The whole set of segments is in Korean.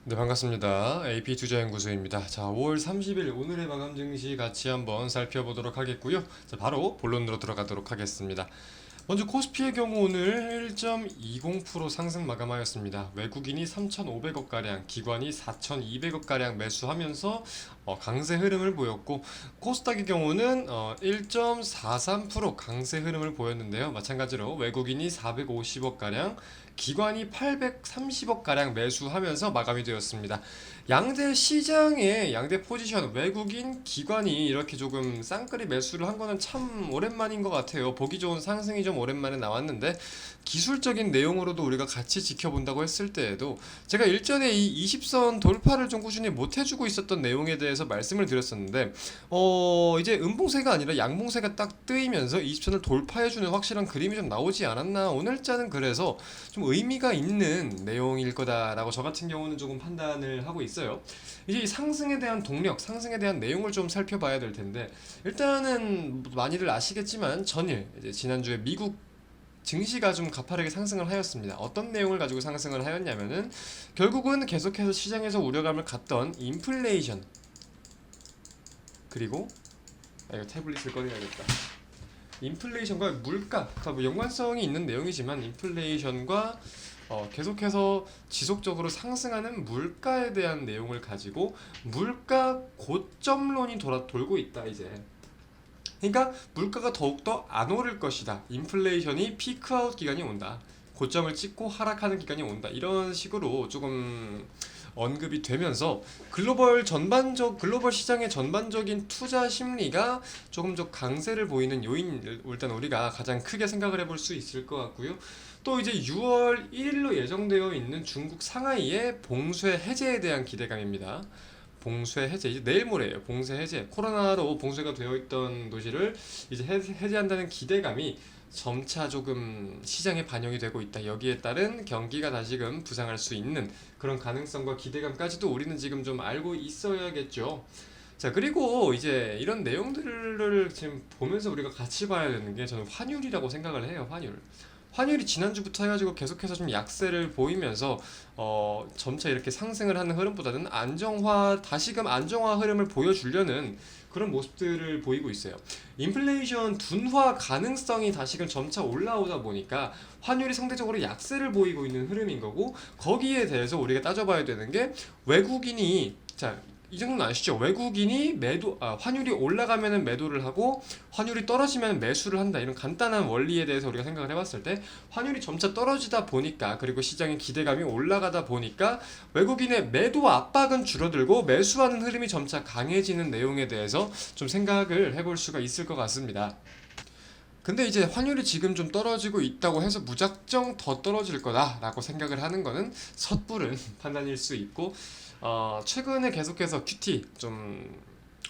네, 반갑습니다. AP투자연구소입니다. 자, 5월 30일 오늘의 마감 증시 같이 한번 살펴보도록 하겠고요. 자, 바로 본론으로 들어가도록 하겠습니다. 먼저 코스피의 경우 오늘 1.20% 상승 마감하였습니다. 외국인이 3,500억가량, 기관이 4,200억가량 매수하면서 강세 흐름을 보였고, 코스닥의 경우는 1.43% 강세 흐름을 보였는데요. 마찬가지로 외국인이 450억가량, 기관이 830억가량 매수하면서 마감이 되었습니다. 양대 시장의 양대 포지션, 외국인, 기관이 이렇게 조금 쌍끌이 매수를 한 거는 참 오랜만인 것 같아요. 보기 좋은 상승이 좀 오랜만에 나왔는데, 기술적인 내용으로도 우리가 같이 지켜본다고 했을 때에도 제가 일전에 이 20선 돌파를 좀 꾸준히 못 해주고 있었던 내용에 대해서 말씀을 드렸었는데, 이제 음봉세가 아니라 양봉세가 딱 뜨이면서 20선을 돌파해주는 확실한 그림이 좀 나오지 않았나. 오늘자는 그래서 좀 의미가 있는 내용일 거다라고 저 같은 경우는 조금 판단을 하고 있어요. 이제 이 상승에 대한 동력, 상승에 대한 내용을 좀 살펴봐야 될 텐데, 일단은 많이들 아시겠지만 전일 이제 지난주에 미국 증시가 좀 가파르게 상승을 하였습니다. 어떤 내용을 가지고 상승을 하였냐면은 결국은 계속해서 시장에서 우려감을 갖던 인플레이션, 그리고 이거 태블릿을 꺼내야겠다. 인플레이션과 물가, 그러니까 뭐 연관성이 있는 내용이지만 인플레이션과 계속해서 지속적으로 상승하는 물가에 대한 내용을 가지고 물가 고점론이 돌고 있다 이제. 그러니까 물가가 더욱더 안 오를 것이다. 인플레이션이 피크아웃 기간이 온다. 고점을 찍고 하락하는 기간이 온다. 이런 식으로 조금 언급이 되면서 글로벌 시장의 전반적인 투자 심리가 조금 더 강세를 보이는 요인, 일단 우리가 가장 크게 생각을 해볼 수 있을 것 같고요. 또 이제 6월 1일로 예정되어 있는 중국 상하이의 봉쇄 해제에 대한 기대감입니다. 봉쇄 해제, 이제 내일 모레예요. 봉쇄 해제. 코로나로 봉쇄가 되어 있던 도시를 이제 해제한다는 기대감이 점차 조금 시장에 반영이 되고 있다. 여기에 따른 경기가 다시금 부상할 수 있는 그런 가능성과 기대감까지도 우리는 지금 좀 알고 있어야겠죠. 자, 그리고 이제 이런 내용들을 지금 보면서 우리가 같이 봐야 되는 게, 저는 환율이라고 생각을 해요. 환율이 지난주부터 해가지고 계속해서 좀 약세를 보이면서 점차 이렇게 상승을 하는 흐름보다는 다시금 안정화 흐름을 보여주려는 그런 모습들을 보이고 있어요. 인플레이션 둔화 가능성이 다시금 점차 올라오다 보니까 환율이 상대적으로 약세를 보이고 있는 흐름인 거고, 거기에 대해서 우리가 따져봐야 되는 게, 외국인이, 자, 이 정도는 아시죠? 외국인이 환율이 올라가면은 매도를 하고 환율이 떨어지면 매수를 한다. 이런 간단한 원리에 대해서 우리가 생각을 해봤을 때, 환율이 점차 떨어지다 보니까, 그리고 시장의 기대감이 올라가다 보니까 외국인의 매도 압박은 줄어들고 매수하는 흐름이 점차 강해지는 내용에 대해서 좀 생각을 해볼 수가 있을 것 같습니다. 근데 이제 환율이 지금 좀 떨어지고 있다고 해서 무작정 더 떨어질 거다라고 생각을 하는 거는 섣부른 판단일 수 있고, 최근에 계속해서 QT 좀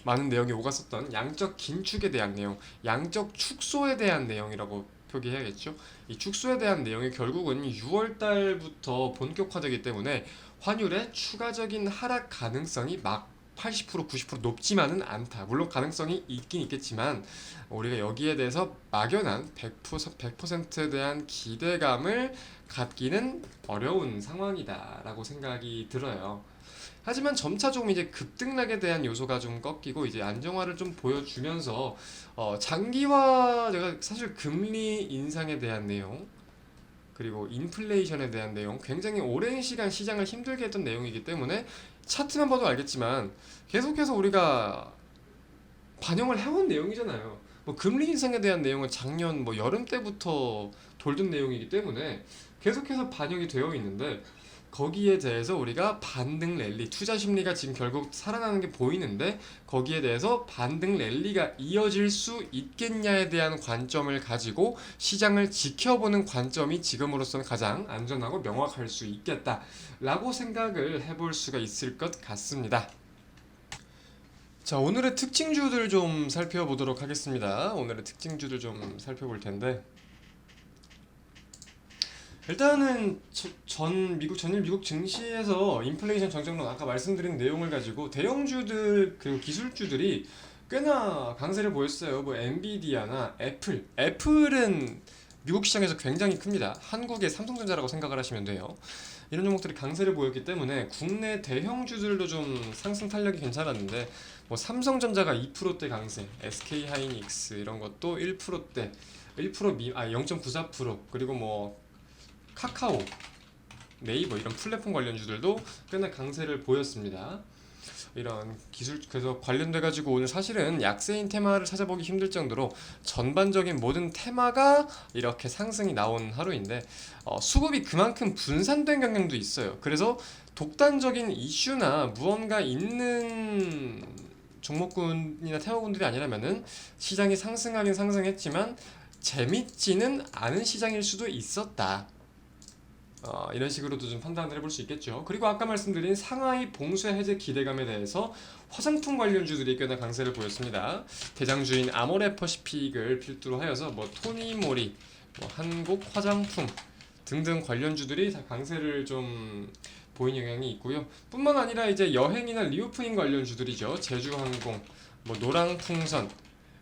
많은 내용이 오갔었던 양적 긴축에 대한 내용, 양적 축소에 대한 내용이라고 표기해야겠죠. 이 축소에 대한 내용이 결국은 6월 달부터 본격화되기 때문에 환율의 추가적인 하락 가능성이 막 80% 90% 높지만은 않다. 물론 가능성이 있긴 있겠지만 우리가 여기에 대해서 막연한 100%에 대한 기대감을 갖기는 어려운 상황이다라고 생각이 들어요. 하지만 점차 조금 이제 급등락에 대한 요소가 좀 꺾이고 이제 안정화를 좀 보여주면서 장기화, 제가 사실 금리 인상에 대한 내용, 그리고 인플레이션에 대한 내용, 굉장히 오랜 시간 시장을 힘들게 했던 내용이기 때문에 차트만 봐도 알겠지만 계속해서 우리가 반영을 해온 내용이잖아요. 뭐 금리 인상에 대한 내용은 작년 뭐 여름 때부터 돌던 내용이기 때문에 계속해서 반영이 되어 있는데, 거기에 대해서 우리가 반등 랠리, 투자 심리가 지금 결국 살아나는 게 보이는데, 거기에 대해서 반등 랠리가 이어질 수 있겠냐에 대한 관점을 가지고 시장을 지켜보는 관점이 지금으로서는 가장 안전하고 명확할 수 있겠다라고 생각을 해볼 수가 있을 것 같습니다. 자, 오늘의 특징주들 좀 살펴보도록 하겠습니다. 오늘의 특징주들 좀 살펴볼 텐데, 일단은 전일 미국 증시에서 인플레이션 정책론, 아까 말씀드린 내용을 가지고 대형주들 그리고 기술주들이 꽤나 강세를 보였어요. 뭐 엔비디아나 애플은 미국 시장에서 굉장히 큽니다. 한국의 삼성전자라고 생각을 하시면 돼요. 이런 종목들이 강세를 보였기 때문에 국내 대형주들도 좀 상승 탄력이 괜찮았는데 뭐 삼성전자가 2%대 강세, SK하이닉스 이런 것도 1%대 0.94% 그리고 뭐 카카오, 네이버 이런 플랫폼 관련주들도 꽤나 강세를 보였습니다. 이런 기술 그래서 관련돼 가지고 오늘 사실은 약세인 테마를 찾아보기 힘들 정도로 전반적인 모든 테마가 이렇게 상승이 나온 하루인데 수급이 그만큼 분산된 경향도 있어요. 그래서 독단적인 이슈나 무언가 있는 종목군이나 테마군들이 아니라면은 시장이 상승하긴 상승했지만 재밌지는 않은 시장일 수도 있었다. 이런 식으로도 좀 판단을 해볼 수 있겠죠. 그리고 아까 말씀드린 상하이 봉쇄 해제 기대감에 대해서 화장품 관련주들이 꽤나 강세를 보였습니다. 대장주인 아모레퍼시픽을 필두로 하여서 뭐 토니모리, 뭐 한국 화장품 등등 관련주들이 다 강세를 좀 보인 영향이 있고요. 뿐만 아니라 이제 여행이나 리오프닝 관련주들이죠. 제주항공, 뭐 노랑풍선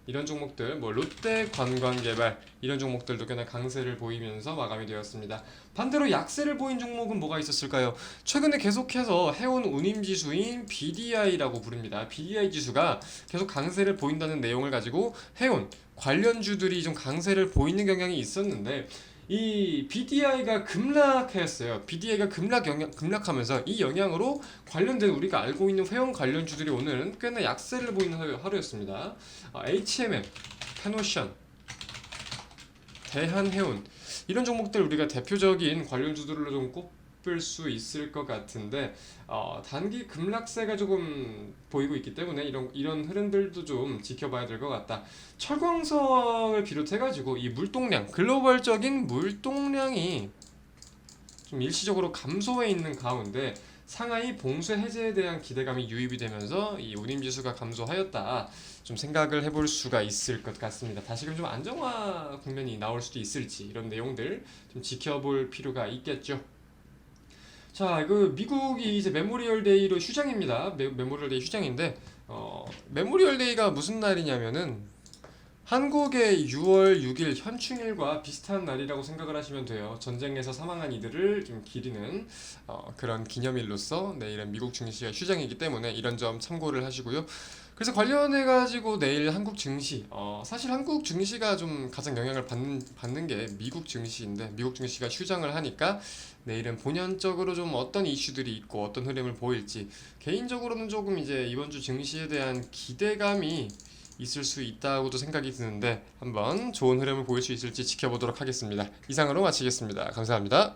이런 종목들, 뭐 롯데관광개발 이런 종목들도 꽤나 강세를 보이면서 마감이 되었습니다. 반대로 약세를 보인 종목은 뭐가 있었을까요? 최근에 계속해서 해온 운임지수인 BDI라고 부릅니다. BDI 지수가 계속 강세를 보인다는 내용을 가지고 해온 관련주들이 좀 강세를 보이는 경향이 있었는데 이 BDI가 급락했어요. BDI가 급락하면서 이 영향으로 관련된 우리가 알고 있는 회원 관련주들이 오늘은 꽤나 약세를 보이는 하루였습니다. HMM, 페노션, 대한해운 이런 종목들 우리가 대표적인 관련주들로 좀 꼽을 수 있을 것 같은데 단기 급락세가 조금 보이고 있기 때문에 이런 흐름들도 좀 지켜봐야 될 것 같다. 철광석을 비롯해가지고 이 물동량 글로벌적인 물동량이 좀 일시적으로 감소해 있는 가운데 상하이 봉쇄 해제에 대한 기대감이 유입이 되면서 이 운임지수가 감소하였다. 좀 생각을 해볼 수가 있을 것 같습니다. 다시금 좀 안정화 국면이 나올 수도 있을지 이런 내용들 좀 지켜볼 필요가 있겠죠. 자, 미국이 이제 메모리얼 데이로 휴장입니다. 메모리얼 데이 휴장인데 메모리얼 데이가 무슨 날이냐면은 한국의 6월 6일 현충일과 비슷한 날이라고 생각을 하시면 돼요. 전쟁에서 사망한 이들을 좀 기리는 그런 기념일로서 내일은 미국 증시가 휴장이기 때문에 이런 점 참고를 하시고요. 그래서 관련해가지고 내일 한국 증시, 사실 한국 증시가 좀 가장 영향을 받는 게 미국 증시인데 미국 증시가 휴장을 하니까 내일은 본연적으로 좀 어떤 이슈들이 있고 어떤 흐름을 보일지 개인적으로는 조금 이제 이번 주 증시에 대한 기대감이 있을 수 있다고도 생각이 드는데 한번 좋은 흐름을 보일 수 있을지 지켜보도록 하겠습니다. 이상으로 마치겠습니다. 감사합니다.